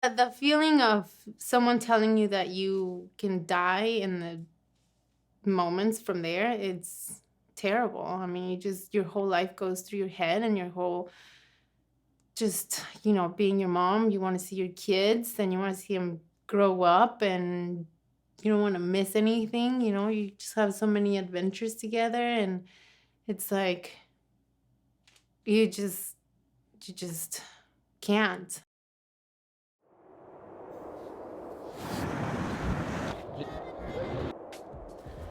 The feeling of someone telling you that you can die in the moments from there, it's terrible. I mean, your whole life goes through your head and your whole, just, being your mom, you want to see your kids and you want to see them grow up and you don't want to miss anything, you just have so many adventures together and it's like you just can't.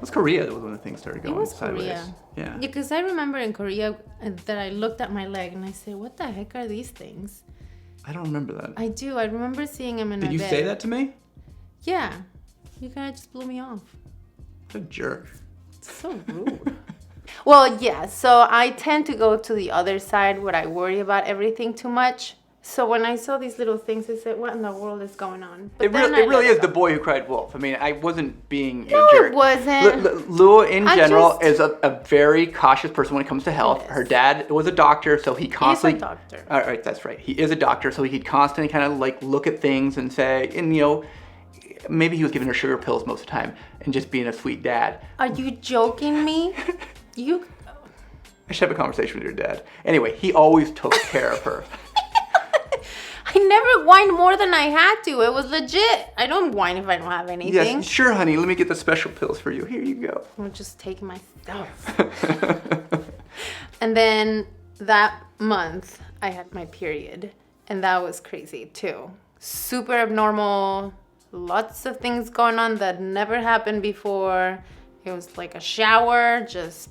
Was Korea that was when the thing started going It was sideways? Korea. Yeah. Because I remember in Korea that I looked at my leg and I said, what the heck are these things? I don't remember that. I do. I remember seeing them in my Did you bed. say that to me? Yeah. You kind of just blew me off. What a jerk. It's so rude. Well, yeah. So I tend to go to the other side where I worry about everything too much. So when I saw these little things, I said, what in the world is going on? But It then really I let is it the go. boy who cried wolf. I mean, I wasn't being a No, jerk. it wasn't. Lua, in general, just- is a very cautious person when it comes to health. Yes. Her dad was a doctor, so he constantly... He's a doctor. All right, that's right. He is a doctor, so he'd constantly kind of like look at things and say, and maybe he was giving her sugar pills most of the time and just being a sweet dad. Are you joking me? I should have a conversation with your dad. Anyway, he always took care of her. I never whined more than I had to. It was legit. I don't whine if I don't have anything. Yes, sure, honey. Let me get the special pills for you. Here you go. I'll just take my stuff. And then that month, I had my period. And that was crazy too. Super abnormal. Lots of things going on that never happened before. It was like a shower, just...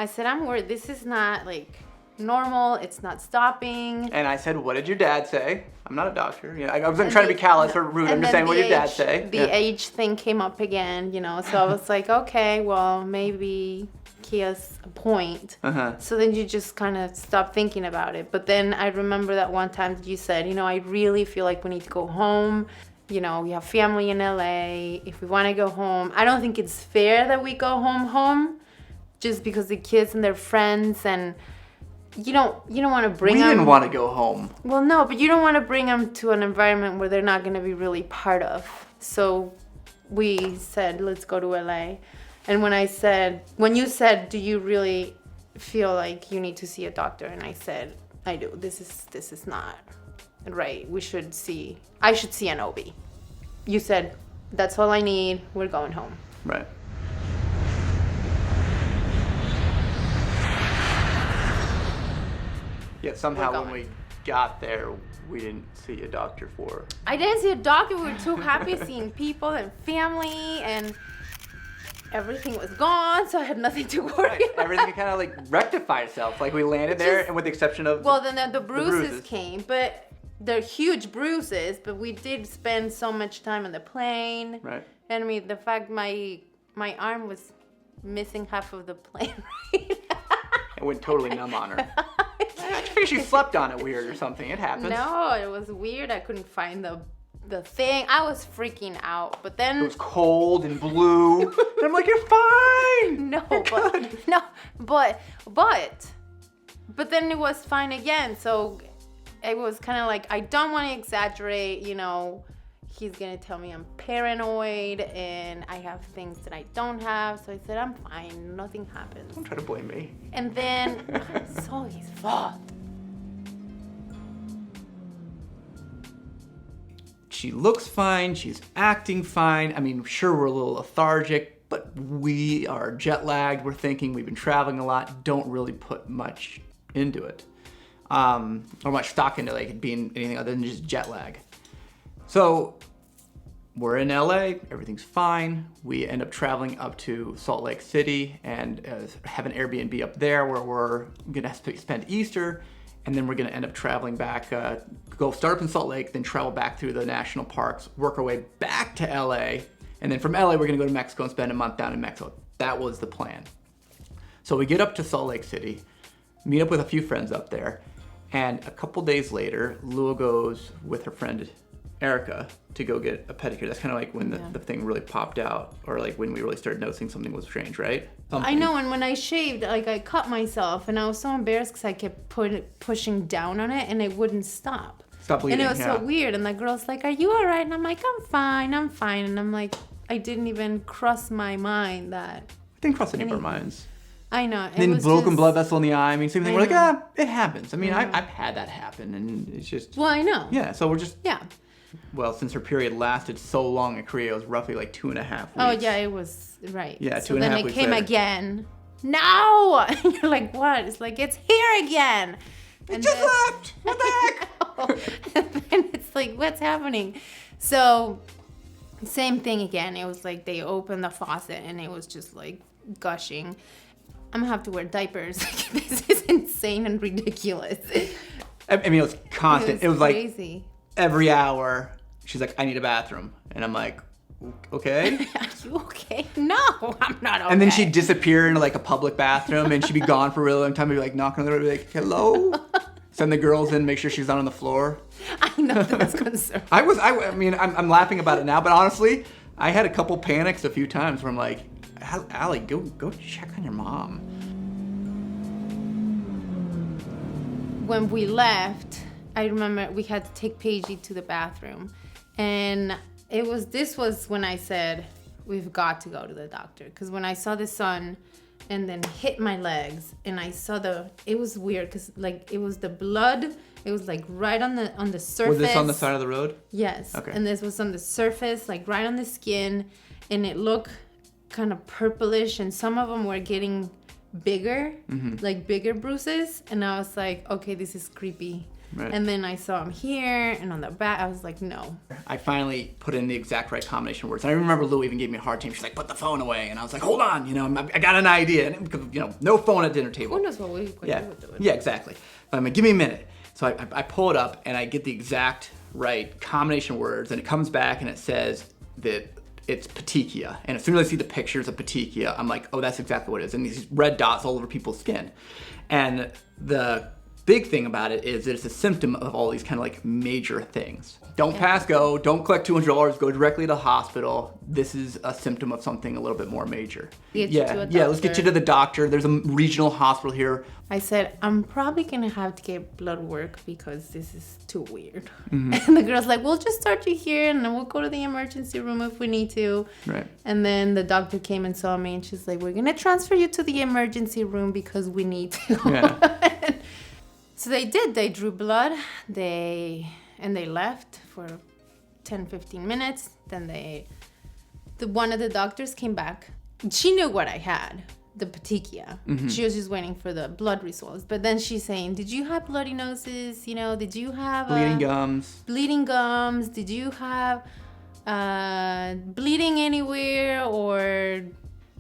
I said, I'm worried. This is not like normal. It's not stopping. And I said, what did your dad say? I'm not a doctor. I wasn't trying to be callous or rude. I'm just saying, what did your dad say? The age thing came up again, so I was like, okay, well, maybe he has a point. So then you just kind of stop thinking about it. But then I remember that one time that you said, I really feel like we need to go home. We have family in LA. If we want to go home, I don't think it's fair that we go home. Just because the kids and their friends and you don't want to bring them. We didn't want to go home. Well, no, but you don't want to bring them to an environment where they're not going to be really part of. So we said, let's go to LA. And when you said, do you really feel like you need to see a doctor? And I said, I do. This is not right. I should see an OB. You said, that's all I need. We're going home. Right. Yeah, somehow when we got there, we didn't see a doctor for... I didn't see a doctor. We were too happy seeing people and family, and everything was gone, so I had nothing to worry about. Everything kind of like rectified itself. Like we landed there, and with the exception of... Well, then the bruises came, but they're huge bruises, but we did spend so much time on the plane. Right. And I mean, the fact my arm was missing half of the plane, right? It went totally numb on her. I think she slept on it weird or something. It happens. No, it was weird. I couldn't find the thing. I was freaking out. But then it was cold and blue. And I'm like, you're fine. No, you're good. But then it was fine again. So it was kind of like, I don't want to exaggerate, he's going to tell me I'm paranoid and I have things that I don't have. So I said, I'm fine. Nothing happens. Don't try to blame me. And then it's all his fault. She looks fine. She's acting fine. I mean, sure, we're a little lethargic, but we are jet lagged. We're thinking we've been traveling a lot. Don't really put much into it. Or much stock into like it being anything other than just jet lag. So we're in LA, everything's fine. We end up traveling up to Salt Lake City and have an Airbnb up there where we're gonna spend Easter, and then we're gonna end up traveling back, go start up in Salt Lake, then travel back through the national parks, work our way back to LA, and then from LA we're gonna go to Mexico and spend a month down in Mexico. That was the plan. So we get up to Salt Lake City, meet up with a few friends up there, and a couple days later, Lua goes with her friend Erica to go get a pedicure. That's kind of like when the thing really popped out, or like when we really started noticing something was strange, right? I know, and when I shaved, like I cut myself, and I was so embarrassed because I kept pushing down on it, and it wouldn't stop. Stop bleeding. And it was so weird. And the girl's like, "Are you all right?" And I'm like, "I'm fine. I'm fine." And I'm like, I didn't even cross my mind that. It didn't cross any of our minds. I know. And then broken blood vessel in the eye. I mean, same thing. We're like, it happens. I mean, I've had that happen, and it's just. Well, I know. Yeah, so we're just. Yeah. Well, since her period lasted so long in Korea, it was roughly like 2.5 weeks. Oh, yeah, it was, right. Yeah, so 2.5 weeks. Then it came again. No! And you're like, what? It's like, it's here again. It just left. What the heck? And then it's like, what's happening? So, same thing again. It was like they opened the faucet and it was just like gushing. I'm gonna have to wear diapers. This is insane and ridiculous. I mean, it was constant. It was crazy. Like every hour, she's like, I need a bathroom. And I'm like, okay. Are you okay? No, I'm not okay. And then she'd disappear into like a public bathroom and she'd be gone for a really long time. We'd be like knocking on the door, be like, hello? Send the girls in, make sure she's not on the floor. I know, that was concerned. I mean, I'm laughing about it now, but honestly, I had a couple panics a few times where I'm like, Allie, go check on your mom. When we left, I remember we had to take Paigey to the bathroom. And this was when I said, we've got to go to the doctor. Because when I saw the sun and then hit my legs and I saw it was weird because like it was the blood, it was like right on the surface. Was this on the side of the road? Yes. Okay. And this was on the surface, like right on the skin, and it looked kind of purplish, and some of them were getting bigger, like bigger bruises, and I was like, okay, this is creepy. Right. And then I saw him here and on the back. I was like, no. I finally put in the exact right combination of words. And I remember Lou even gave me a hard time. She's like, put the phone away. And I was like, hold on, I got an idea. And because, no phone at dinner table. Who knows what we would do. Yeah, exactly. But I'm like, give me a minute. So I pull it up and I get the exact right combination of words. And it comes back and it says that it's petechia. And as soon as I see the pictures of petechia, I'm like, oh, that's exactly what it is. And these red dots all over people's skin. And the big thing about it is that it's a symptom of all these kind of like major things. Don't pass go, don't collect $200, go directly to the hospital. This is a symptom of something a little bit more major. Yeah, let's get you to the doctor. There's a regional hospital here. I said, I'm probably gonna have to get blood work because this is too weird. And the girl's like, we'll just start you here and then we'll go to the emergency room if we need to. Right. And then the doctor came and saw me and she's like, we're gonna transfer you to the emergency room because we need to. Yeah. So they did. They drew blood. They left for 10-15 minutes. Then one of the doctors came back. She knew what I had, the petechia. She was just waiting for the blood results. But then she's saying, did you have bloody noses? Did you have bleeding gums? Bleeding gums. Did you have bleeding anywhere?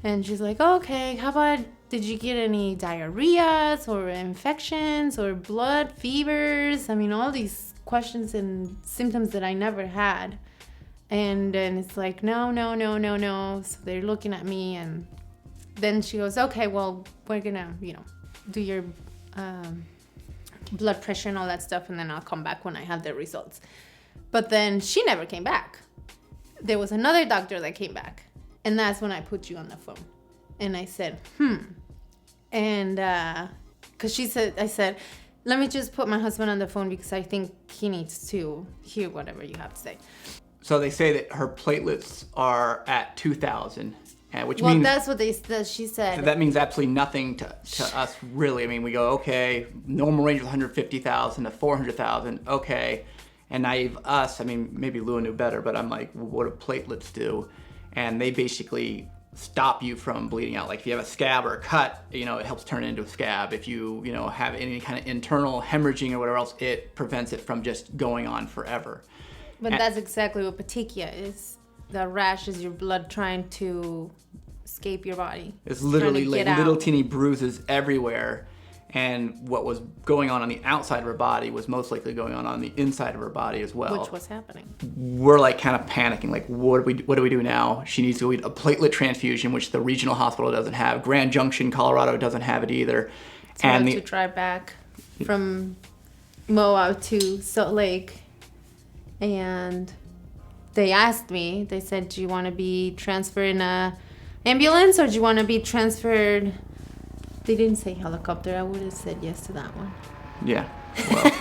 And she's like, okay, how about, did you get any diarrheas or infections or blood, fevers? I mean, all these questions and symptoms that I never had. And then it's like, no. So they're looking at me, and then she goes, okay, well, we're gonna, do your blood pressure and all that stuff, and then I'll come back when I have the results. But then she never came back. There was another doctor that came back, and that's when I put you on the phone. And I said, And because I said, let me just put my husband on the phone because I think he needs to hear whatever you have to say. So they say that her platelets are at 2,000, which means... Well, that's what she said. So that means absolutely nothing to us, really. I mean, we go, okay, normal range of 150,000 to 400,000, okay. And naive us, I mean, maybe Lua knew better, but I'm like, well, what do platelets do? And they basically stop you from bleeding out. Like if you have a scab or a cut, it helps turn it into a scab. If you, have any kind of internal hemorrhaging or whatever else, it prevents it from just going on forever. But that's exactly what petechia is. The rash is your blood trying to escape your body. It's literally like little teeny bruises everywhere. And what was going on the outside of her body was most likely going on the inside of her body as well. Which was happening. We're like kind of panicking, like what do we do now? She needs to get a platelet transfusion, which the regional hospital doesn't have. Grand Junction, Colorado doesn't have it either. So I had to drive back from Moab to Salt Lake, and they asked me, they said, do you want to be transferred in a ambulance or do you want to be transferred? They didn't say helicopter. I would have said yes to that one. Yeah. Well.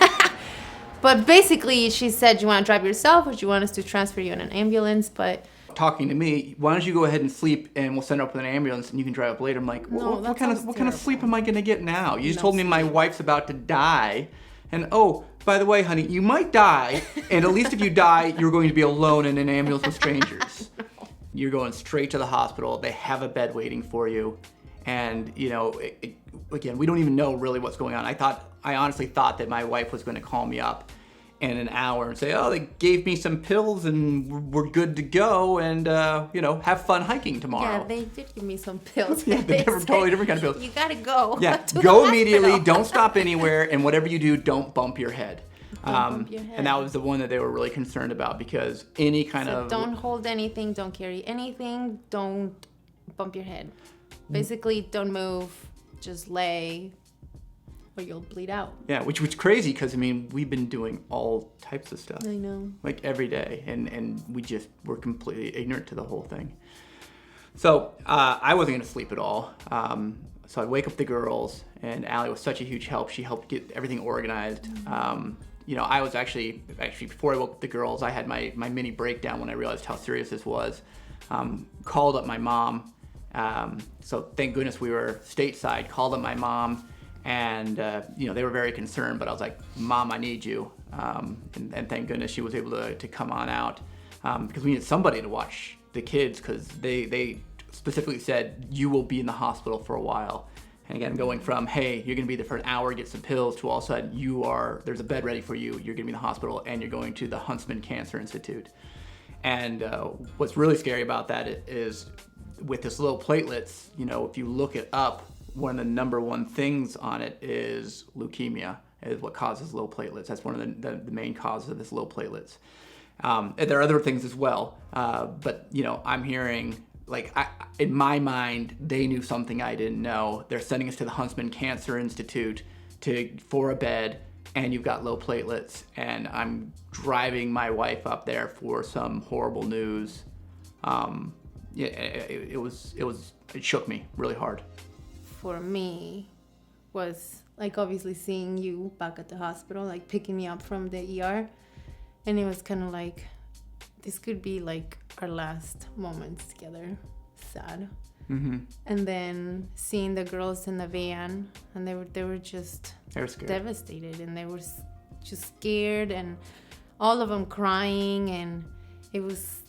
But basically, she said, "You want to drive yourself, or do you want us to transfer you in an ambulance?" But talking to me, why don't you go ahead and sleep and we'll send her up with an ambulance and you can drive up later. I'm like, well, No, what kind of sleep am I going to get now? You just No told me my wife's about to die. And oh, by the way, honey, you might die. And at least if you die, you're going to be alone in an ambulance with strangers. You're going straight to the hospital. They have a bed waiting for you. And, you know, again, we don't even know really what's going on. I honestly thought that my wife was going to call me up in an hour and say, oh, they gave me some pills and we're good to go and, you know, have fun hiking tomorrow. yeah, they did give me some pills. Yeah, they're totally different kind of pills. You gotta go. Yeah, to go the immediately, hospital. don't stop anywhere, and whatever you do, don't bump your head. Bump your head. And that was the one that they were really concerned about because any kind So of... don't hold anything, don't carry anything, don't bump your head. Basically, don't move, just lay, or you'll bleed out. Yeah, which was crazy because, I mean, we've been doing all types of stuff. I know. Like every day, and we just were completely ignorant to the whole thing. So I wasn't going to sleep at all. So I'd wake up the girls, and Allie was such a huge help. She helped get everything organized. You know, I was actually before I woke up the girls, I had my mini breakdown when I realized how serious this was. Called up my mom. So thank goodness we were stateside. Called up my mom, and you know, they were very concerned. But I was like, Mom, I need you. And thank goodness she was able to come on out because we needed somebody to watch the kids because they specifically said you will be in the hospital for a while. And again, going from, hey, you're gonna be there for an hour, get some pills, to all of a sudden there's a bed ready for you, you're gonna be in the hospital, and you're going to the Huntsman Cancer Institute. And what's really scary about that is with this low platelets, you know, if you look it up, one of the number one things on it is leukemia, is what causes low platelets. That's one of the main causes of this low platelets. And there are other things as well, but you know, I'm hearing, like, in my mind, they knew something I didn't know. They're sending us to the Huntsman Cancer Institute for a bed, and you've got low platelets, and I'm driving my wife up there for some horrible news. Yeah, it shook me really hard. For me, was like obviously seeing you back at the hospital, like picking me up from the ER, and it was kind of like, this could be like our last moments together. Sad. Mm-hmm. And then seeing the girls in the van, and they were just scared, devastated, and they were just scared, and all of them crying, and it was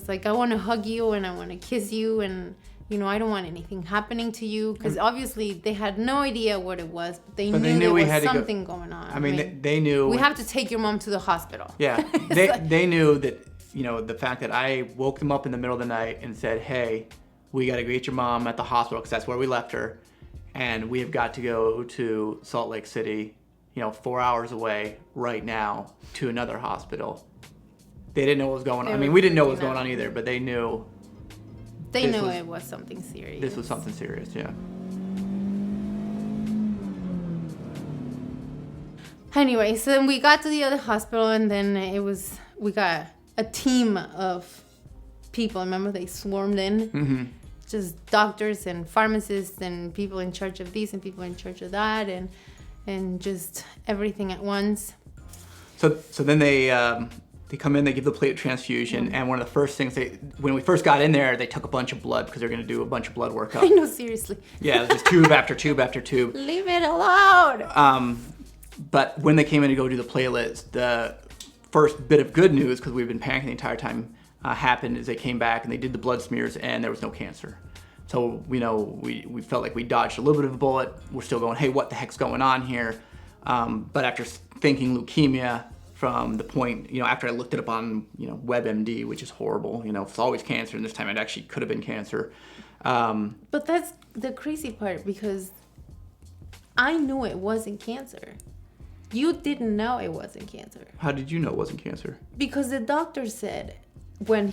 like, I want to hug you and I want to kiss you, and you know, I don't want anything happening to you, because obviously they had no idea what it was, but they knew there was something going on. I mean, they knew. We have to take your mom to the hospital. Yeah, they knew that, you know, the fact that I woke them up in the middle of the night and said, hey, we got to get your mom at the hospital because that's where we left her, and we have got to go to Salt Lake City, you know, 4 hours away right now to another hospital. They didn't know what was going on. I mean, we didn't know what was going on either, but they knew. They knew it was something serious. This was something serious, yeah. Anyway, so then we got to the other hospital, and then we got a team of people. Remember, they swarmed in. Mm-hmm. Just doctors and pharmacists and people in charge of this and people in charge of that, and just everything at once. So then they come in, they give the platelet transfusion, and one of the first things when we first got in there, they took a bunch of blood because they're going to do a bunch of blood work up. I know, seriously. Yeah, it was just tube after tube after tube. Leave it alone. But when they came in to go do the platelets, the first bit of good news, because we've been panicking the entire time, happened is they came back and they did the blood smears and there was no cancer. So, you know, we felt like we dodged a little bit of a bullet. We're still going, hey, what the heck's going on here? But after thinking leukemia, from the point, you know, after I looked it up on, you know, WebMD, which is horrible, you know, it's always cancer, and this time it actually could have been cancer. But that's the crazy part, because I knew it wasn't cancer. You didn't know it wasn't cancer. How did you know it wasn't cancer? Because the doctor said when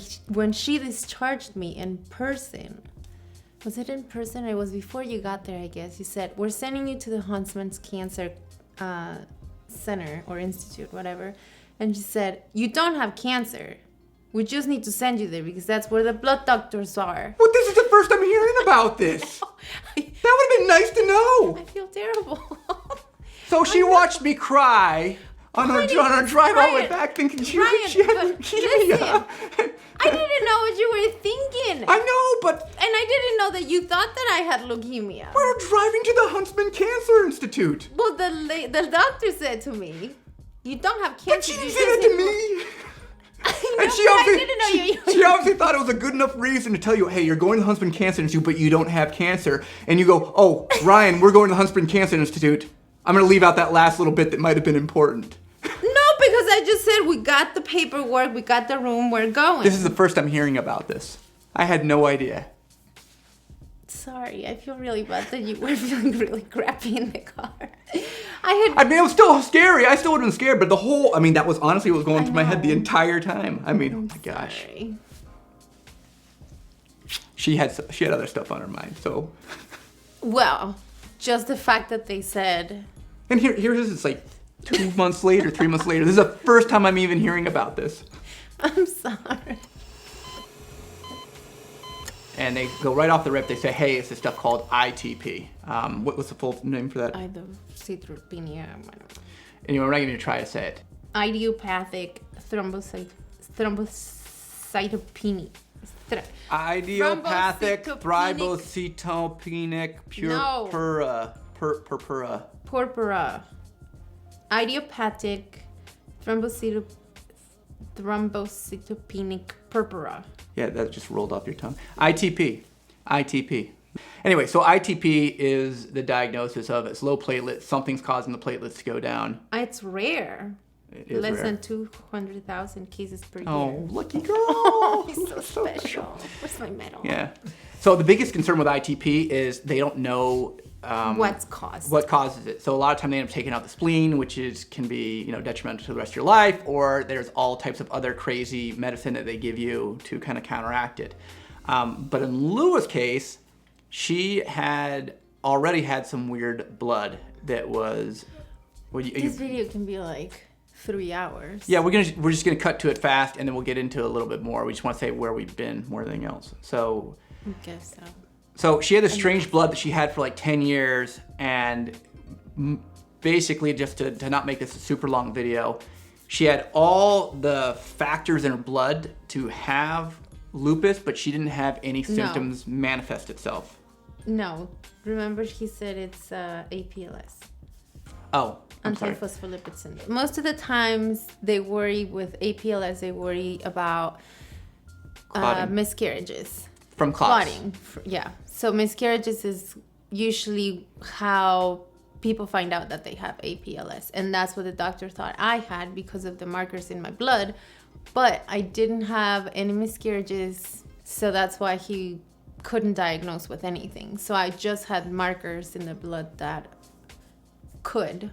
she discharged me in person, was it in person? It was before you got there, I guess. He said, we're sending you to the Huntsman's Cancer Center or Institute, whatever. And she said, you don't have cancer. We just need to send you there because that's where the blood doctors are. Well, this is the first I'm hearing about this. That would have been nice to know. I feel terrible. So she watched me cry on our drive all the way back thinking she had leukemia. I didn't know what you were thinking. I know, but... And I didn't know that you thought that I had leukemia. We're driving to the Huntsman Cancer Institute. Well, the doctor said to me, you don't have cancer. But she didn't say that to me. And she obviously thought it was a good enough reason to tell you, hey, you're going to the Huntsman Cancer Institute, but you don't have cancer. And you go, oh, Ryan, we're going to the Huntsman Cancer Institute. I'm going to leave out that last little bit that might have been important. No, because I just said we got the paperwork, we got the room, we're going. This is the first I'm hearing about this. I had no idea. Sorry, I feel really bad that you were feeling really crappy in the car. I mean, it was still scary. I still would have been scared, but that was honestly what was going through my head the entire time. I mean, oh my gosh. Sorry. She had other stuff on her mind, so. Well, just the fact that they said. And here it is, it's like 2 months later, 3 months later. This is the first time I'm even hearing about this. I'm sorry. And they go right off the rip. They say, hey, it's this stuff called ITP. What's the full name for that? Idiopathic. Anyway, we're not going to try to say it. Idiopathic thrombocytopenia. Idiopathic thrombocytopenic purpura. Purpura. Idiopathic thrombocytopenic purpura. Yeah, that just rolled off your tongue. ITP. Anyway, so ITP is the diagnosis of it's low platelets. Something's causing the platelets to go down. It's rare. It is Less rare. than 200,000 cases per year. Oh, lucky girl. He's so special. Where's my medal? Yeah. So the biggest concern with ITP is they don't know what causes it. So a lot of time they end up taking out the spleen, which can be detrimental to the rest of your life, or there's all types of other crazy medicine that they give you to kind of counteract it. But in Lua's case, she had already had some weird blood that was. This video can be like 3 hours. Yeah, we're just gonna cut to it fast, and then we'll get into a little bit more. We just want to say where we've been more than anything else. So. I guess so. So she had this strange blood that she had for like 10 years, and basically, just to not make this a super long video, she had all the factors in her blood to have lupus, but she didn't have any symptoms manifest itself. No. Remember he said it's APLS. Oh, I'm sorry. Antiphospholipid syndrome. Most of the times they worry with APLS, they worry about miscarriages. From clots. Clotting, yeah. So miscarriages is usually how people find out that they have APLS. And that's what the doctor thought I had because of the markers in my blood. But I didn't have any miscarriages, so that's why he couldn't diagnose with anything. So I just had markers in the blood that could,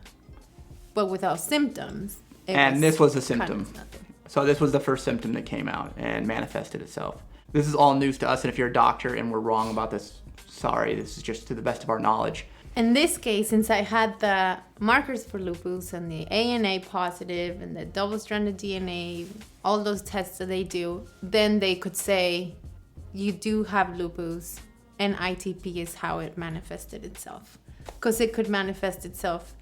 but without symptoms. And this was a symptom. Kind of so this was the first symptom that came out and manifested itself. This is all news to us, and if you're a doctor and we're wrong about this, sorry, this is just to the best of our knowledge. In this case, since I had the markers for lupus and the ANA positive and the double-stranded DNA, all those tests that they do, then they could say, you do have lupus, and ITP is how it manifested itself. Because it could manifest itself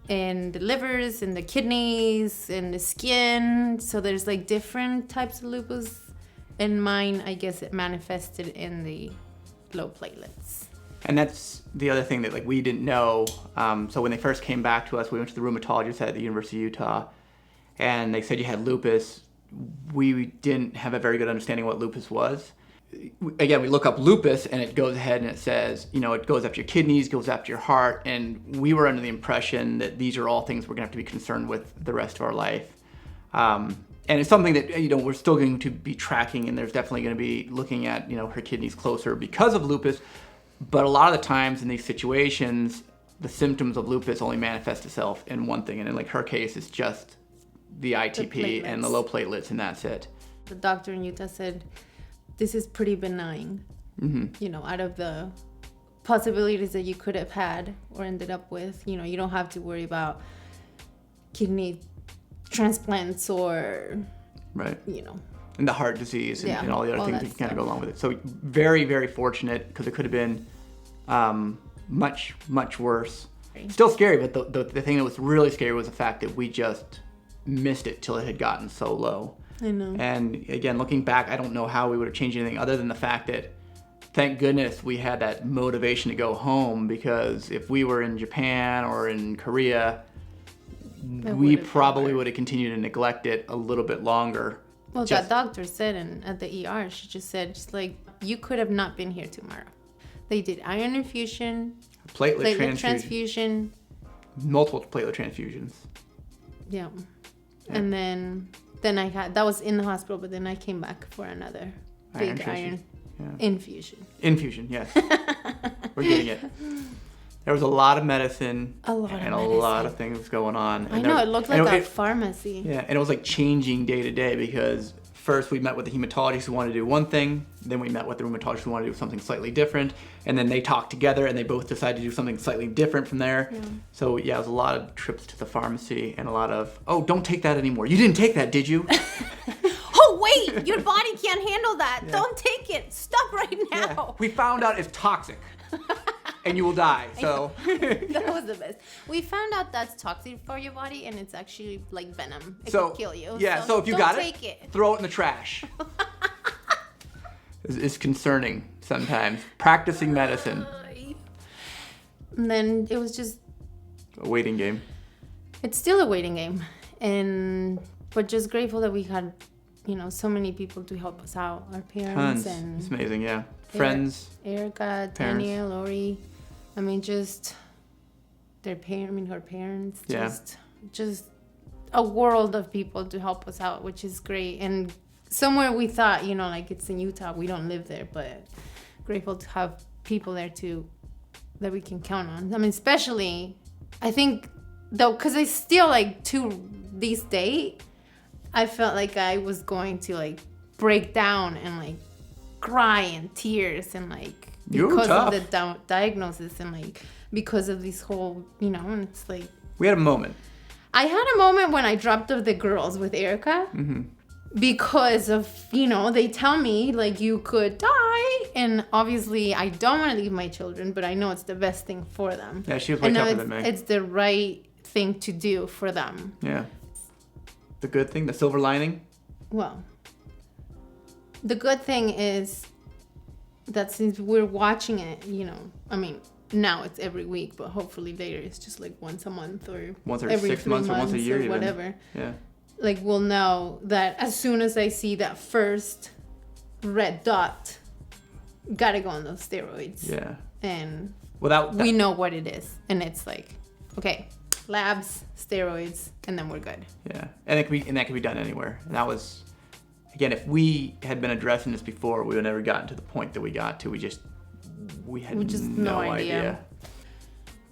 in the livers, in the kidneys, in the skin. So there's like different types of lupus. In mine, I guess it manifested in the low platelets. And that's the other thing that we didn't know. So when they first came back to us, we went to the rheumatologist at the University of Utah, and they said you had lupus. We didn't have a very good understanding of what lupus was. Again, we look up lupus, and it goes ahead and it says, it goes after your kidneys, goes after your heart, and we were under the impression that these are all things we're gonna have to be concerned with the rest of our life. And it's something that, we're still going to be tracking, and there's definitely going to be looking at, her kidneys closer because of lupus. But a lot of the times in these situations, the symptoms of lupus only manifest itself in one thing. And in her case, it's just the ITP and the low platelets, and that's it. The doctor in Utah said, this is pretty benign. Mm-hmm. Out of the possibilities that you could have had or ended up with, you don't have to worry about kidney transplants or right, and the heart disease and all the other things that can kind of go along with it. So very, very fortunate, because it could have been much, much worse. Still scary, but the thing that was really scary was the fact that we just missed it till it had gotten so low. I know. And again, looking back, I don't know how we would have changed anything other than the fact that thank goodness we had that motivation to go home, because if we were in Japan or in Korea, we probably would have continued to neglect it a little bit longer. Well, that doctor said at the ER, she just said, just like, you could have not been here tomorrow. They did iron infusion, platelet transfusion. Multiple platelet transfusions. Yeah. And then that was in the hospital, but then I came back for another big iron infusion. Infusion, yes. We're getting it. There was a lot of medicine a lot of things going on. I know, it looked like a pharmacy. Yeah, and it was like changing day to day, because first we met with the hematologist who wanted to do one thing, then we met with the rheumatologist who wanted to do something slightly different, and then they talked together and they both decided to do something slightly different from there. Yeah. So yeah, it was a lot of trips to the pharmacy and a lot of, oh, don't take that anymore. You didn't take that, did you? Oh, wait, your body can't handle that. Yeah. Don't take it. Stop right now. Yeah. We found out it's toxic. And you will die, so. That was the best. We found out that's toxic for your body, and it's actually like venom. It could kill you. Yeah, so if you got it, throw it in the trash. It's concerning sometimes. Practicing medicine. And then it was just a waiting game. It's still a waiting game, but just grateful that we had, so many people to help us out. Our parents. Tons. It's amazing, yeah. Friends. Erica, Tanya, Lori. I mean, just her parents. Yeah. Just a world of people to help us out, which is great. And somewhere we thought, like it's in Utah. We don't live there, but grateful to have people there that we can count on. I mean, especially, I think, though, because I still, to this day, I felt like I was going to, break down and, cry in tears and, because of the diagnosis and, because of this whole, and it's we had a moment. I had a moment when I dropped off the girls with Erica. Mm-hmm. Because of, they tell me, you could die. And obviously, I don't want to leave my children, but I know it's the best thing for them. Yeah, she was way tougher than me. It's the right thing to do for them. Yeah. The good thing, the silver lining? Well, the good thing is that since we're watching it, now it's every week, but hopefully later it's just once a month or once every 6 months or once a year, or whatever. Yeah. We'll know that as soon as I see that first red dot, gotta go on those steroids. Yeah. And we know what it is. And it's okay, labs, steroids, and then we're good. Yeah. And that can be done anywhere. And that was, again, if we had been addressing this before, we would have never gotten to the point that we got to. We had no idea.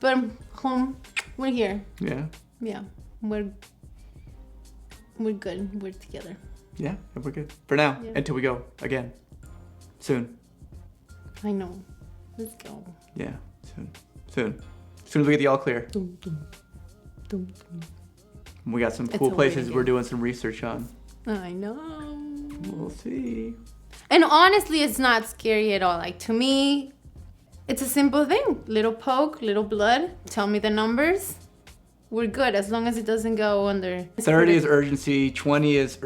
But I'm home. We're here. Yeah. Yeah. We're good. We're together. Yeah, we're good. For now, until we go again. Soon. I know. Let's go. Yeah, soon. As soon as we get the all clear. We got some cool places we're doing some research on. I know. We'll see. And honestly, it's not scary at all. To me, it's a simple thing. Little poke, little blood. Tell me the numbers. We're good as long as it doesn't go under. 30 is urgency, 20 is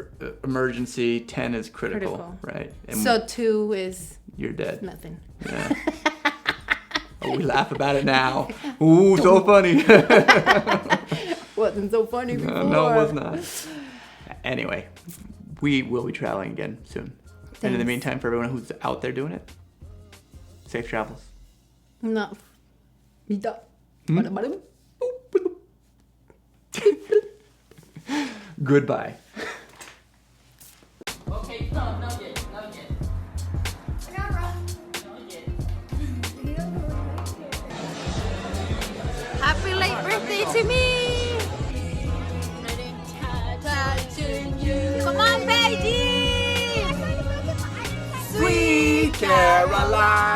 emergency, 10 is critical. Right? And so 2 is... You're dead. Nothing. Yeah. Oh, we laugh about it now. Ooh, so funny. Wasn't so funny before. No, it was not. Anyway, we will be traveling again soon. Thanks. And in the meantime, for everyone who's out there doing it, safe travels. No. Goodbye. Okay, no yet. Happy late birthday to me! Come on, baby! Sweet Caroline!